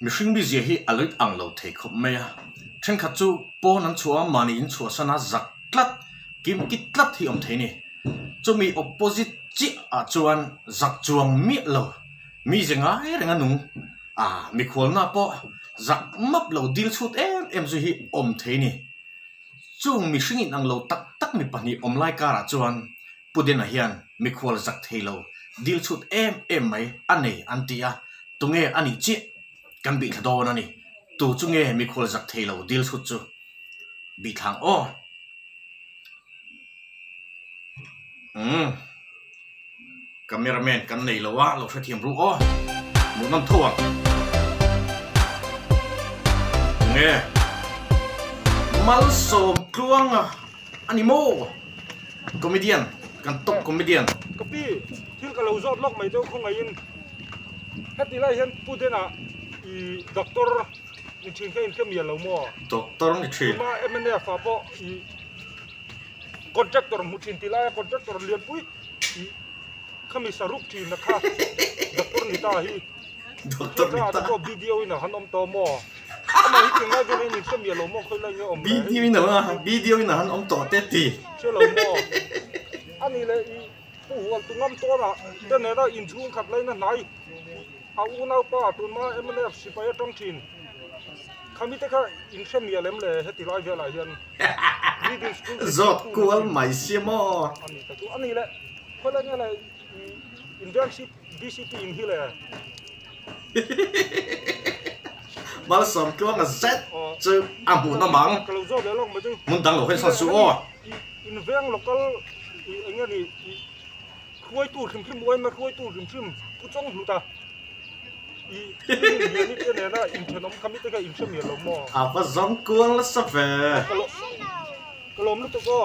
Mishing bi zia hi alut ang lo thei khop maya then kha chu po nan chua mani in chua sana zak tlat kim kit tlat hi om theini chumi opposite chi a chuan zak chuang mi lo mi zenga renga nung mi khol na po zak map lo dil chut em zu hi om theini chung mishing in ang lo tak tak mi pani om lai kara chuan pudena hian mi khol zak thei lo dil chut em mai anei antia tunge ani chi kan bị thado na ni tu chu nge mi khol zak thei lo dil chut chu bị thang o cameraman kan nei lo wa lo thra thiam ru o mu nam thuang nge mal som kluang animo comedian kan top comedian copy thil ka lo zot lok mai to khong ai in hati lai hian pudena i doctor ni thin ka in ka mial lo mo doctor ni thin ma emene fa po i contractor mu thin tilai contractor lian pui i khami saruk thin na kha doctor ni ta hi doctor ni ta ko video ina hanom to mo ama hi tinga ge ni ka mial lo mo khoi lai om video ina han om to te ti che lo mo ani le i pu wal tu ngam to na te ne da in chung khat lai na nai au nau pa tu ma emle si pa tong thin khami te kha in khem ya lem le heti lai ve la hian zot kual mai siamo ani le khola nya le internship DCP in hi le mal som ko nga zet chu amu na mang kalau zo de long ma chu mun dang lo he sa su o in veng local anga ni khuai tu khim khim oi ma khuai tu khim khim ku chong lu ta i ni te ne na in thenom kami te ka in chem ye lo mo apa zong kual la sa ve kalom lu to ko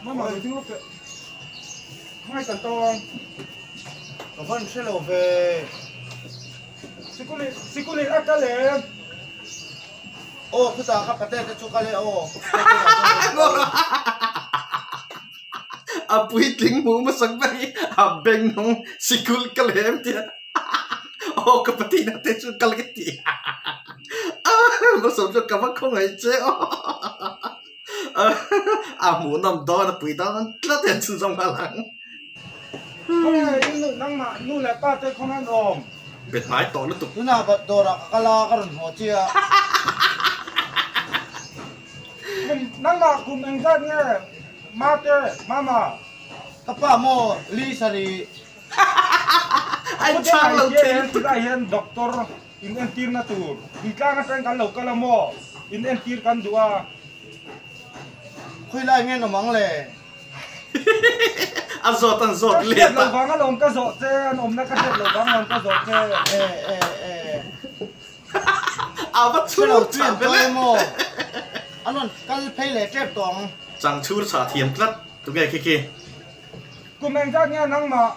mama le ting lo ke mai tan tong có phần sẽ lộ về sikuli akale ô cứ ta khắp cái tên cho cái ô apui ting mu ma sang bai a beng nong sikul kalem tia o kapati na te chu kal ke ti ma som cho ka ma khong ai che o mu nam do na pui da nan tla te chu jong ka lang không năng mà nu là ta tới không ăn ôm bet mai to lu tu cứ nào bật đồ ra cái la cái rừng hồ chia năng mà cùng anh ra nghe ma tê mama các bà mò li sari anh chang lo te kita hian doktor in entir na tur di ka na tang kan lo kala mo in entir kan dua khui lại nghe nó mắng lệ anh zot le lo vang lo ka zo che an om na ka che lo vang lo ka zo che bắt cái đầu tiên tôi mò anh còn cái pay lệ chép tòng chang chu sa thiam tlat tu ge ki cùng anh ra nghe năng mà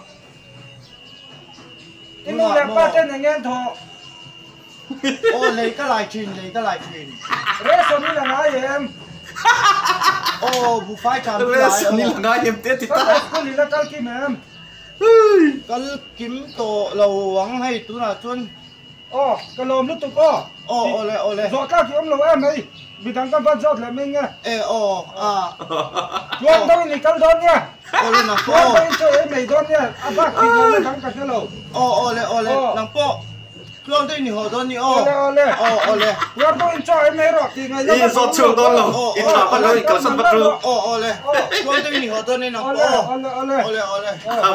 in nu là ta tên nghe thọ ô lấy cái lại truyền re so ni là ngai em ô bu phải chạm Reso ni la nga yem te ti ta ko ni la kal kim em cái kiếm tổ lầu vắng hay tú là chuân ô cái lom lúc tục ô ô lệ do các kiếm lầu em ấy bị thằng con bắt giọt là mình nghe ô chuan đâu ni kal don nha ô lên nằm chuan po đâu cho em mày don nha à bác thì nó thằng cái lầu ô lệ nằm po chuân đây ni hồ don ni ô lệ chuan đâu cho em mày rồi thì ngày i zot chu don lo i tha pa lo ka san pat ru ô lệ chuân đây ni hồ don ni nằm po ô lệ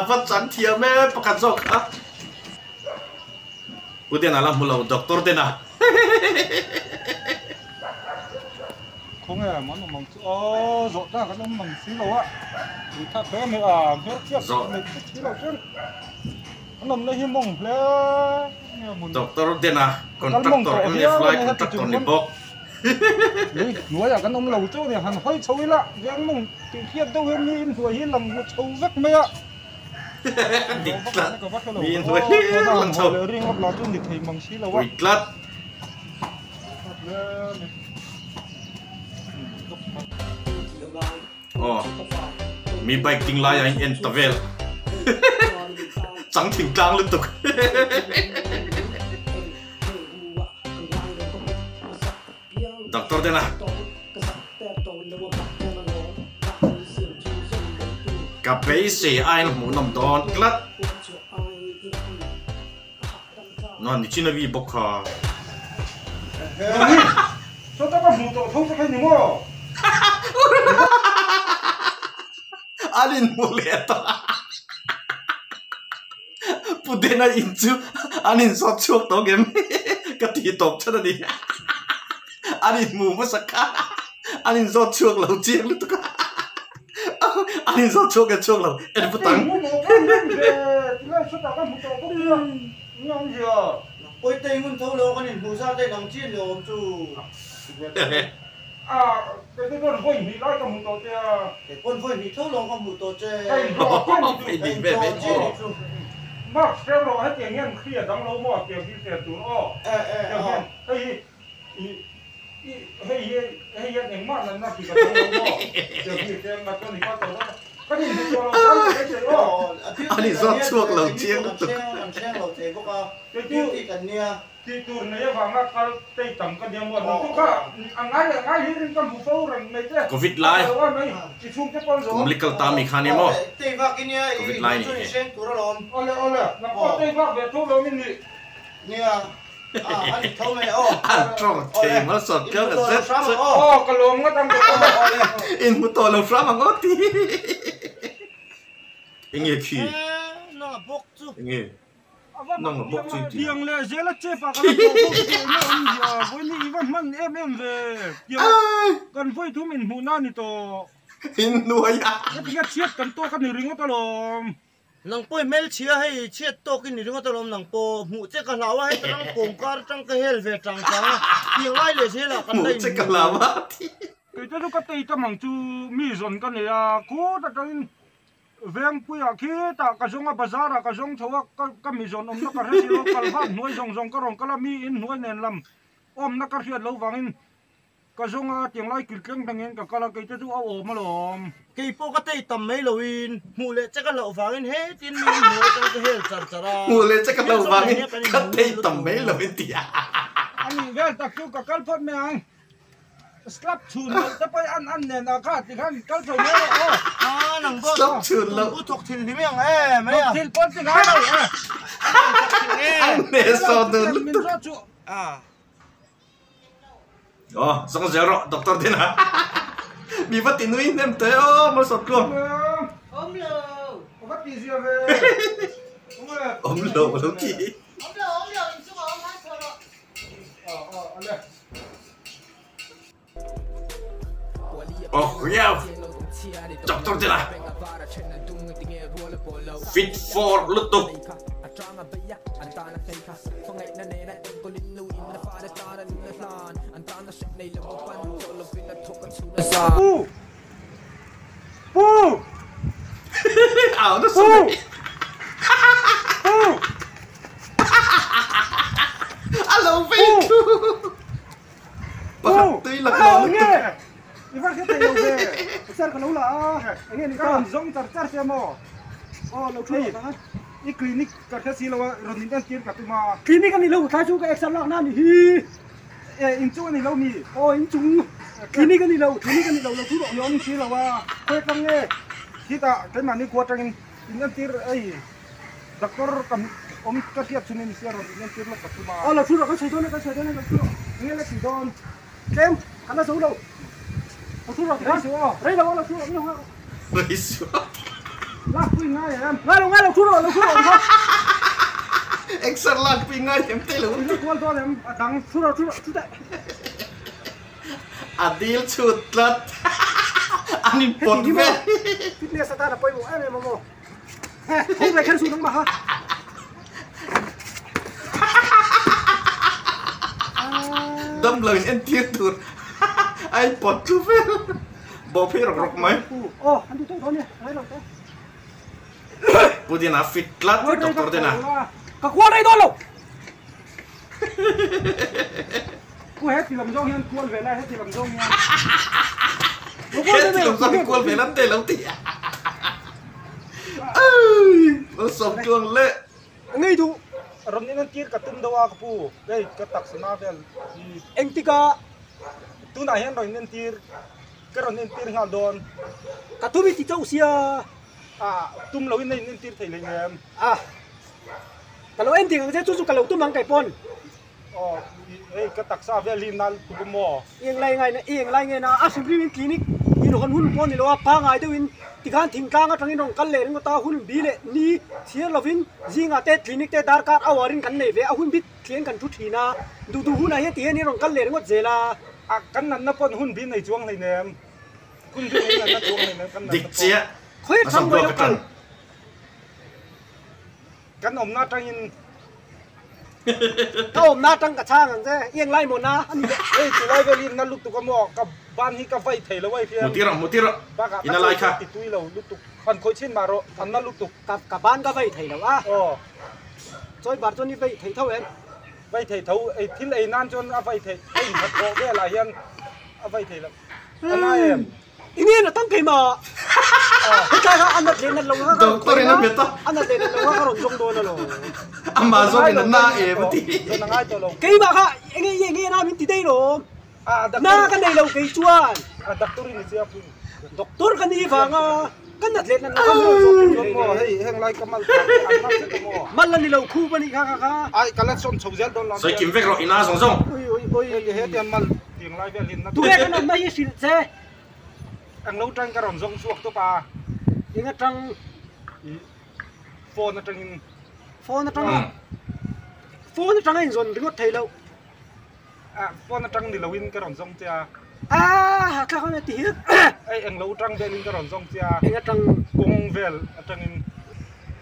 pat chan thiam me pakat zok a uden ala mulo doctor dena không hề món mỏng ô rộn ra cái nó mỏng xí lầu á thì thắt thế mới à hết tiếp mình xí lầu chứ nó nằm đây hiếm mỏng lên doctor dena contractor em fly contractor ni bok đấy nói là cái ông lầu chỗ này hẳn hơi xấu lạ cái ông mỏng tự nhiên đâu em nhìn vừa hiên lòng một xấu rất mê ạ diklat Min thôi lang so le ring of la tun dik thei mang si lawa diklat mi bike ting lai anh en tavel chẳng thỉnh trang liên tục Doctor tên à cà phê xì ai nó muốn nằm đòn cắt nó đi chín bị bốc khờ sao tao có một tổ thông cho cái gì mà alin mulai to putena inju alin so chuak to game kati tok chana di alin mu masaka alin so chuak lo chiang lu to alin so chuak ke chuak lo en putang ôi tây muốn thâu lâu con nhìn mù sao tây nóng chiên rồi ông chú cái con voi thì nói trong một tổ chơi cái con voi thì thâu lâu con một tổ chơi cái rõ phải đi về về mắc xem rồi hết tiền nhân khi ở đóng lâu mò tiền đi tiền tụi nó hay những món là nó chỉ có lâu mò tiền đi tiền mà con thì có tổ đó cái gì thì cho nó cái chuyện đó alin so chuak lo chiang lu to làm xe lẩu thế bốc à cái thì cần nia thì tụi này vào ngắt cái tay tầm cái điểm một nó có anh ngay hiện trong vụ phẫu rồi mấy cái covid lai chỉ xuống cái con rồi medical tami khani mo tây vác cái nia covid lai ni sen tụi nó lon ole nó có tay vác về thuốc rồi mình nia anh thâu mày an trong thế mà sọt cái rất cái lồng nó đang in một tổ lo fra mà ngót đi nghe khi nó bốc chú nghe nó là bốc chuyện gì tiếng lệ dễ là chế phá cái nó với ní vẫn mặn em về còn với thứ mình hùn ăn thì to in nuôi à cái tiếng chiết cần to cái nửa nó lom nang poi mel chia hay chia to cái nửa nó lom nang po mu che ka lawa hay tang pong kar tang ka hel về trăng trăng tiếng ai lệ dễ là một chiếc cà la mà cái đó có tay tâm hàng chú mi dồn cái này à cố ta cái veng pui à khi ta cái giống ở bazar à cái giống thua cái mi dồn nó cái hết rồi cái phát nuôi dòng cái rong cái là mi in nuôi nền làm nó cái hiện lâu vàng in cái giống tiếng lai kịch keng thằng em cái là cái đó ôm mà lom cái po cái tay tầm mấy lowin mu lệ che ka lẩu vàng hết tin mi nuôi tang ka hel char chara mua lên chiếc cà la vàng cắt tay tầm mấy là bên tía anh về ta kêu cái phát mẹ anh slap chun ta phải ăn nè na cả thì khăn cái phải nhớ nang bo slap chun lo bu thok thil ni meng mấy à thil pon thì ngay rồi anh nè so đơn mình ra chu xong zero doctor tên à bị bắt tin nuôi nem tới mà sọt luôn ôm lô bắt gì về ôm lô lâu chị ôm lô chú ôm hết rồi anh đây yeah doctor tên à fit for lúc tục ảo nó sụp alo fit tuy là nó nghe đi phát cái tay về sao cái lâu là anh em cái giống chặt xem mà lâu chơi cái clinic cái gì là rồi mình đang kiếm cả tụi mà clinic cái này lâu khai chú cái exam lặng nam thì in chú này lâu mì in chú clinic cái này lâu là chú độ nhóm xí làว่าquay căng nghe khi ta cái mà đi qua trang in đang kiếm ấy doctor cầm ông cái thiệp cho nên xí rồi đang kiếm là cả tụi mà là chú độ cái sợi đó cái chú độ nghe là chỉ don kem hắn là xấu đâu chú độ đấy xấu đấy đâu là chú độ như hoa đấy xấu lắc pin ngay em ngay đâu chú độ extra lắc pin ngay em thấy luôn nó quan to em đắng chú độ đấy adil chut lát anh in pot về fitness ta là quay bộ em mà không phải khen xuống đúng mà ha đâm lời em thiệt tuột ai pot chú về bỏ phê rọc mấy anh đi thôi nè lấy rồi thế Putin à fit lát với doctor tên à cả qua đây thôi luôn cô hết thì làm dâu hen cuốn về đây hết thì làm dâu nha hết thì làm dâu cuốn về lắm tê lắm tỉ sập chuông lệ ngay thu rồi nên tiết cả tum đâu à pu đây cái tắc sana về anh tika tu này hiện rồi nên tiết cái rồi nên tiết ngào đòn cả tu bị tito sia tum lâu nên tiết thấy lên em kalau em tinggal saya cucu kalau tu mang kai pon cái tắc sa về lin nal tu mo yang lai ngai na simply clinic ini kan hun pon ni lo pa ngai tu in tikan thingkang atang in kan le ngo ta hun bi le ni sia lovin jinga te clinic te dar kar awarin kan nei ve a hun bit thleng kan thu thina du hun a he ti ni rong kan le ngo jela kan nan na pon hun bi nei chuang nei nem hun bi nei nan na chuang nei nem kan nan dik chia khoi thang moi lo kan om na tang in ka om na tang ka chang ang je yang lai mo na ani tu lai ve lin na lu tu ka mo ka ban hi ka vai thei lo wai phian mutira ina lai kha ti tui lo lu tu han khoi chin ma ro an na lu tu ka ban ka vai thei lo a choi bar chon ni vai thei thau en vai thei thau ai thil ai nan chon a vai thei ai hat ko ve la hian a vai thei lo ana em ini na tang kai ma ka anat le na lo ha doctor ina beta anat le na lo ha ron jong do na lo amazon ina na e bati na ngai to lo kai ba ka ngi na min ti dei lo na ka nei lo kai chuan doctor ni sia pu doctor kan ni ba nga kan nat le na ka ron jong mo hei heng lai kamal an na se mo mal ni lo khu ba ni ka ai kala som chou zel don la sai kim vek ro ina song oi he tiam mal tiang lai ve lin na tu he kan ma hi sil se ang lâu trăng cái rồng rong suộc to pa inga trăng phone na trăng phone na trăng in zon ringot thei lo phone na trăng ni lawin cái rồng rong tia ka khone ti hi ai ang lâu trăng bên cái rồng rong tia inga trăng kong vel trăng in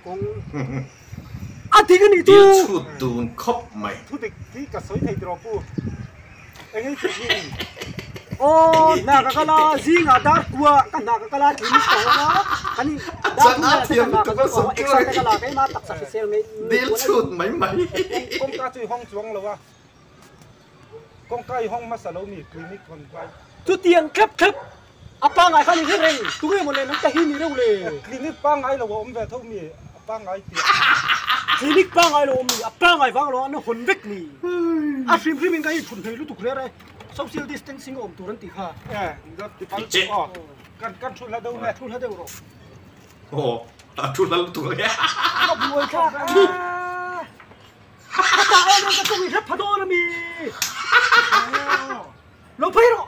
kong ti cái ni tu dil chu tun khop mai thu dik ki ka soi thei dro pu anh ấy chỉ na ka kala zinga dar kwa kan na ka kala clinic ka na kani Sana thiam tu ka som extra ka kala kai ma tak sa sel ngai dil chu mai kong ka chui hong chuang lo wa kong kai hong ma sa lo mi clinic kon kai tu tiang khap apa ngai khani he reng tu nge mo le nang ta hi ni re le clinic pa ngai lo om ve thau mi pa ngai ti clinic pa ngai lo mi apa ngai wang lo an hon vek ni sim min kai thun thei lu tu kre re social distancing om turan ti kha dat ti pal kan thun la do ne thun ha de ro thu la tu ga ko buai kha ta ai no ka tu mi phado na mi lo phai ro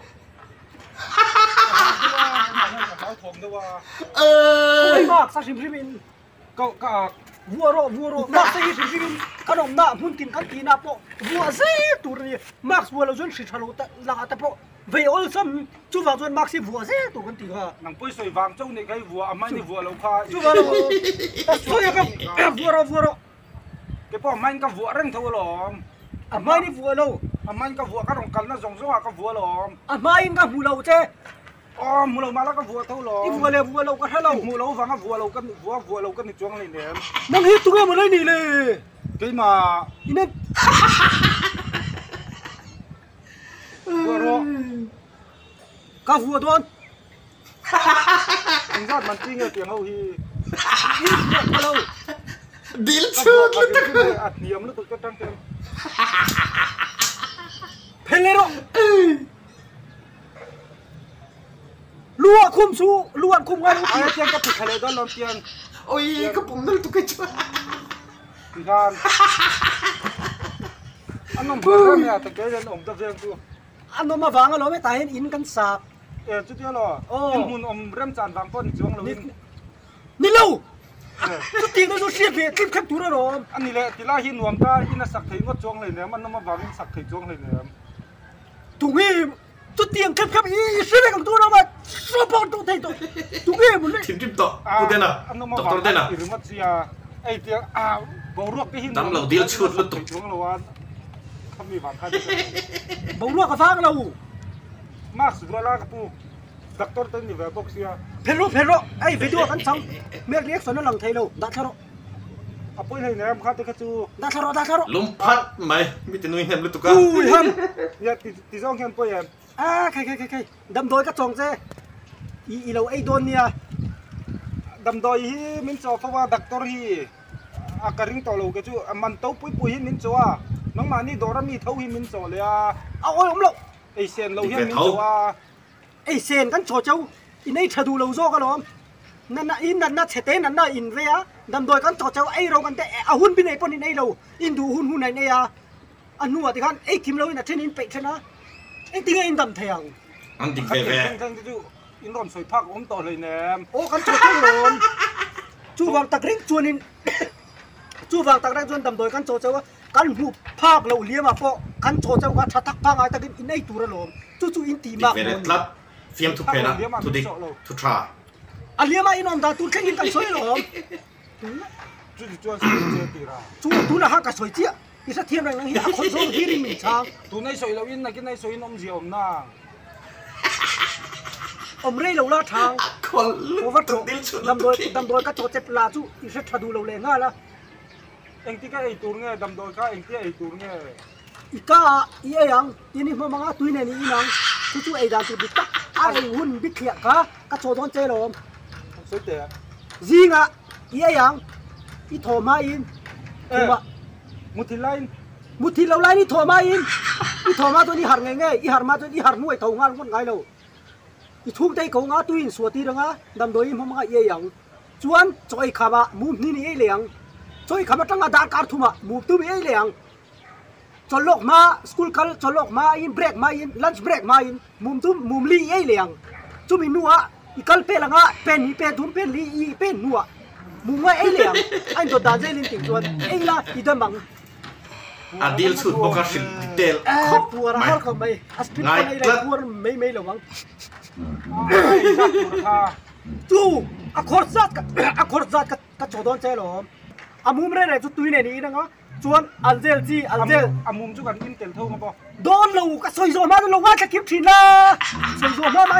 áo thùng đâu à ai mak sa sim min cậu cả vua mak sa hi sim min ka dom na mun tin kan ti na po vua se tu ri max vua lo zon si thalo ta la ta po ve ol sam chu wa zon max si vua se tu kan ti ha nang poi soi vàng châu này cái vua amai này vua lâu pha chu wa lo ta so ya ka vua ro cái po amai cái vua reng thâu lom amai ni vua lo amai cái vua cái đồng cắn nó rong rong cái vua lom amai ka mu lo che mù lâu mà là cái vua thâu lom i vua lo ka hello mù lâu vàng cái vua lâu cái này chuang này nè nang hi tu ga mo lai ni le cái mà ine vua ro ka vua don anh rất mình chỉ nghe tiếng hậu hi hello dil cái chu vua cái ạt niệm nó tụt cái trăng tiền pelero luan kum ngai ai tiền cái thịt khai đó lom tiền oi ka pum nal tu ka chu thì gan anh ông bữa này thì cái dân ông ta riêng tu ano ma wanga lo me ta hen in kan sak chút nữa lo em muốn ông rem chan vàng con chuang lo ni lo tu ti no so sia ve kim khap tu ro anh này lẽ thì la hin nuông ta in là sạc thấy ngót chuang này nè mà nó mà vàng sạc thấy chuang này nè tu ngi tu tiang khap i se ve kan tu ro ma so po tu thei tu ngi mo le tim tim to tu dena doctor dena iru mat sia ai tiếng bầu ruột cái hin tam lo dil chut lu tu chuang lo an không bị vàng khai bo ro ka fang lo mas bro la kapu doctor tên ni về box sia phero ai video kan sang me reaction no lang thei lo da tharo apoi này em khát cái chu da tharo lum phat mai mi te nui hem lu tu ka ui ham ya thì dòng hen poi em kai dam doi ka chong je i lo ai don nia đầm đồi hi mình cho phá doctor hi akaring to lo ke chu man to pui hin min chawa nang ma ni dora mi thau hi min chaw le a oi om lo ei sen lo hian min chawa ei sen kan cho chau in ei thadu lo zo ka lomนั่นน่ะอินนั่นน่ะเฉเตนั่นน่ะอินเรียดำโดยกันต่อเจ้าไอ้เรากันแต่อาหุ่นพี่ไหนปนไอ้เราอินดูหุ่นไหนเนี่ยอันนู้นที่กันไอ้คิมเราอินน่ะเทนินเป็ดชนะไอ้ติงอินดำเทียงอันติงเป๊ะทั้งจู่อินรอนสวยพักอมต่อเลยแนมโอ้กันโจเจ้าลมจู่วางตะกริ้งจวนอินจู่วางตะกริ้งจวนดำโดยกันโจเจ้ากันหูภาคเราเลี้ยมาเพราะกันโจเจ้าก็ทักพังไอ้ตะกริ้งอินไอ้ตัวละลมจู่อินตีมากเลยลัดเฟียมทุกเพนะทุกดิทุกทราอันเลี้ยมาอินอมตาตูแข่งกินกันสวยหรอจู่จวนสวยเจตีระจู่ตูน่ะฮักกันสวยเจี๊ยอีสักเทียมแรงนั่งเฮียคนโซ่ที่ริมช้างตูในสวยเราอินนะกินในสวยนมเจียวอมนางอมเร่เราละทางคนโอ้วัดโถดำโดยก็โจเจ็บลาจู่อีสักทัดูเราเลยง่ายละเอ็งที่ก็ไอตูนไงดำโดยก็เอ็งที่ไอตูนไงอีก้าอีเอียงทีนี้มันมาตุยเนี่ยนี่นังจู่ไอ้ดานตุบิตะไอ้หุ่นบิดเขียก็โจโดนเจริญสวยเตะจิงอ่ะอีเอียงอีโถมาอินมุทิไลน์มุทิเราไล่นี่โถมาอินอีโถมาตัวนี้หันไงอีหันมาตัวนี้หันมวยเท่างานคนไงเราอีทุ่งใจเขางาตุยสวดตีรังอ่ะดำโดยมันมาอีเอียงจวนจอยขาบะมุมนี่ไอ้เหลียงจอยขาบะตั้งอาดาการทุ่มะมุมตุ้มไอ้เหลียงจนโลกมาสกูลคัลจนโลกมาอินเบรกมาอินลันช์เบรกมาอินมุมตุ้มมุมลีไอ้เหลียงจุ่มอินนัวอีกัลเปลังอ่ะเป็นอีเป็นทุ่มเป็นลีอีเป็นนัวมุมว่าไอ้เหลียงไอ้ตัวดาเจลินติดจวนไอ้ละอีเดมังอดีลสุดบอกสิ่งดีเทลปัวระหอบเขาไม่อัสปิดคนไอ้ไรปัวไม่หรอวังจู่อคอร์ซัดก็โจดอนเจลอมอามุมเร่จุดตุยเนี่ยนี่นะจวนอัลเจลจีอัลเจลอามุมจุกันอินเตลเท่ามาปะโดนลูกก็สวยโซมาลงว่าจะคิดถินละสวยโซมาไหม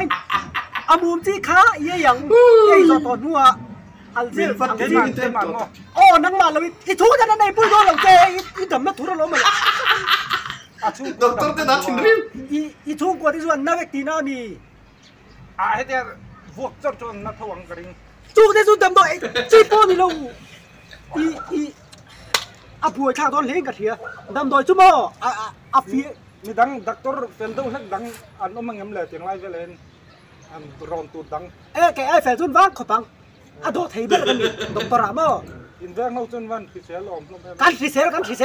อามุมจีขาเยี่ยงเยี่ยงตอนนัวอัลเจลเต็มมันโอ้นังมาเลยอีทูจะนั่นในปุ้ยโดนเราเจอีดำนักทุรล้มเลยดอกเตอร์เตนัทินริมอีทูกว่าที่ส่วนนักเอกตีน่ามีให้เดี๋ยวพวกเจ้าจนนักทวงกระดิ่งจู่ที่สุดดำโดยจีโป้นี่เราอาผัวชาตอนเลี้ยงกระเทียดำโดยจุ่มอาฟีมีดังดักตอร์เป็นตัวเล็กดังอันนั้นมันเงี้ยเลยเสียงไล่เล่นอันรอนตูดดังแกไอ้แฟนจุนว่างขบังโดดเทเบิลกันนี่ดอกตราบ่อินเดียเขาจุนวันพิเศษลมกันพิเศ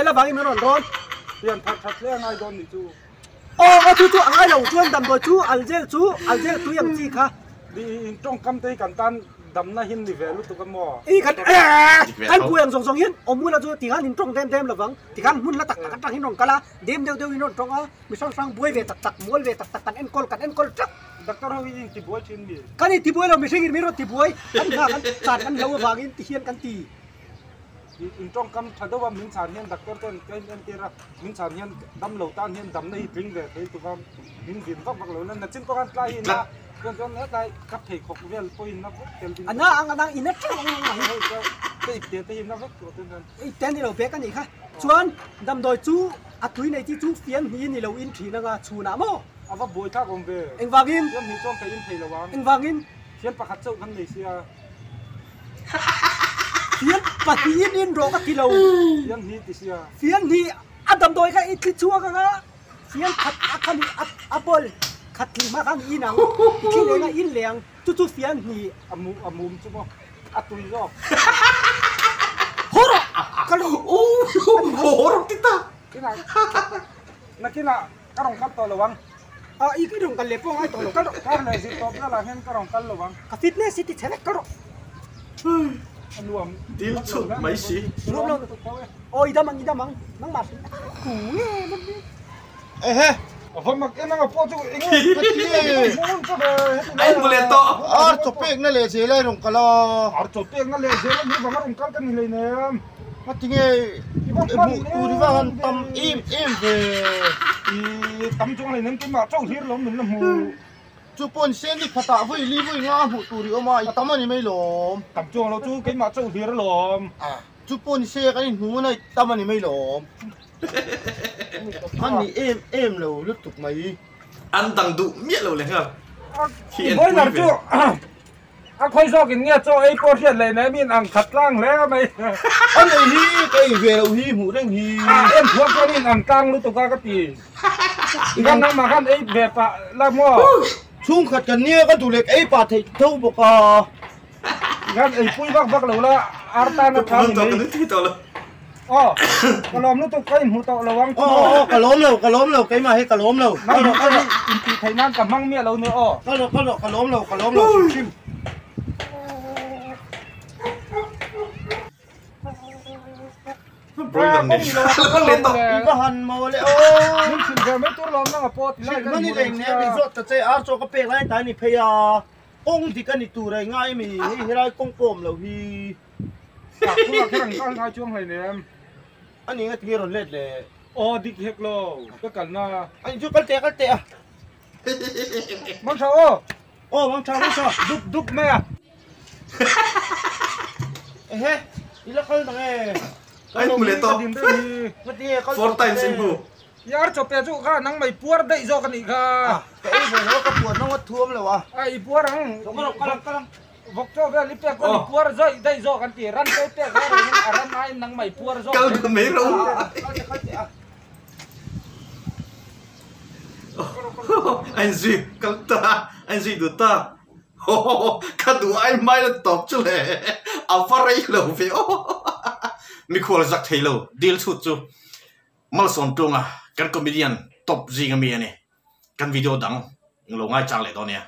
ษแล้วบางอย่างมันร้อนเปลี่ยนทัดเรื่องไอ้โดนนี่จู่โอ้จู่ไอ้เราชวนดำโดยจู่อัลเจลตู้ยังจีค่ะดีตรงคำเตยกันตันดำน่าหินดีเวลุตุกันมั่วอีกันกูยังส่งหินอมุนละจู่ที่กันหินตรงเต็มระวังที่กันมุนละตักหินตรงกันละเดี๋ยวหินตรงมีช่องบวยเวตักมวยเวตักกันเอ็นกอลจักดักตอร์เขายิงตีบวยชินดีกันนี่ตีบวยเราไม่ใช่กินไม่รอตีบวยกันหน้ากันสาดกันเราวางอินตีเฮียนกันตีอินตรงคำถ้าดูว่ามินสารเฮียนดักตอร์กันตีระมินสารเฮียนดำเหล่าตานเฮียนดำในพิงเวทที่ตัวกันมินดินฟักเหล่านั้นจิ้มตัวกันไล่หินนะจนได้กับเทขกเวลปอยนับเต็มอันนั้นอินนัทช่างก็อีกเดียวตีนับตัวเต็มกันอีเต็มที่เราเป๊กกันอีกค่ะชวนดำโดยจู่อัตุยในที่จู่เฟียนหินนี่เราอินทีนะก็ชูน้ำโม่เอาว่าบวยท่าผมเบเอ็งวากินเฟียนหินจ้องแต่อินเทระวังเอ็งวากินเฟียนประคัตเจ้ากันเลยเสียเฟียนปฏิอินโรกัติเราเฟียนหินติเสียเฟียนหินอัดดำโดยก็อีกชั่วกันนะเฟียนขัดอันอับบอลขัดทิ้งมากันอีนังที่เลยนะอินเหลียงจู่เฟียนหีอามุมจุ๊บอัตุยรอบโหรกันโอ้โหรติตาที่ไหนนักที่น่ะกระรองกัดตัวระวังอีกที่ตรงกันเล็บพวกไอ้ตัวกระรองการไหนสิตบนั่นแหละเห็นกระรองกันระวังกับฟิตเนสสิติเชลกระรองรวมดิลสุดไม่สิรวมโอ้ยดามังนังมากูมันผมมักเอ็นนั่งกับพ่อจู่เอ็งไอ้บุเลตโตจบเป๊กนั่นเลยเสียเลยรงกันละจบเป๊กนั่นเลยเสียแล้วมีบางรงกันกันเลยเนี่ยมาจริงไงอูดิว่ากันตำอิ่มตำจงเลยนั่นกินมาเจ้าเฮียล้มเหมือนละหูจู่ปนเส้นที่ขตาวิ่งรีบวิ่งง่าหูตูดิออกมาอีตำมันนี่ไม่ล้มตำจงเราจู่กินมาเจ้าเฮียล้มจู่ปนเส้นกันนี่หูมันไอ้ตำมันนี่ไม่ล้มอันนี้เอ็มเราลึกถูกไหมอันดังดุเมียเราเลยครับที่บอยหลังจู่ ค่อยซอกกินเงี้ยโจ้ไอ้โปรเชียนเลยนะมีอังขัดล่างแล้วไหม อันนี้ไอ้เวลฮีหูเร่งฮี เอ็มพวกก็นี่อังกลางรู้ตัวก็ตีกันนั่งมากันไอ้แบบปะละมั่ว ช่วงขัดกันเนี่ยก็ถูกเล็กไอ้ป่าเททุ่งปกา กันไอ้ปุ้ยบักเราละอาร์ตานะทำ ตัว นี่ นึกที่ตัวเลย อ๋อกระลอมรู้ตัวก็หูโตระวัง โอ้กระล้มเราไกมาให้กระล้มเรา นั่งอยู่ก็อินทีไทยนั่นกับมั่งเมียเราเนื้ออ๋อ กระล้มเราชิม ปล่อยกันนี่แล้วก็เล่นต่อ อีกหันมาเลยโอ้ มึงถึงจะไม่ตัวลมนั่งกับโปรตี มันนี่เองเนี่ยเป็นสดแต่ใจอาร์โจก็เปกไรตายนี่พยาองที่กันนี่ตูไรง่ายมีให้ไรกงโปมเราฮี จากพวกแข่งก็ง่ายช่วงไหนเนี่ย อันนี้ก็ที่เราเล่นเลย อ๋อดิกเฮกโลก็กันนะ อันนี้ชุดกันเตะ มันเช้าอ๋อ โอ้มังชา ดุบแม่ เฮ้ยอีแล้วเขาตั้งไง ไอ้มือเล่นต่อ ดินได้ดี เมื่อกี้เขา 4 times in blue ยาร์จบเปียจุค่ะนั่งไม่ปวดได้จอกันอีกค่ะ แต่ไอ้ผมว่าก็ปวดน้องว่าท่วมเลยวะ ไอ้ปวดนัง กำลัง วกเจ้าเวลิเปียก็ปวดได้จอกันตีรันเปียก็รันไอ้นั่งไม่ปวดจอ Kalmaไม่รู้ไอ้ซีกัลตาไอ้ซีดูตาโอ้ข้าดูไอ้ไม่ละตบจุเลยเอาฟาร์ไเลยฟิโอมีคนสักทีเลยดีลสุดจูมาสอนตรงอ่ะกันคอมเมดี้ตบจีกันมีอันนี้กันวิดีโอดังลงง่ายจังเลยตอนเนี้ย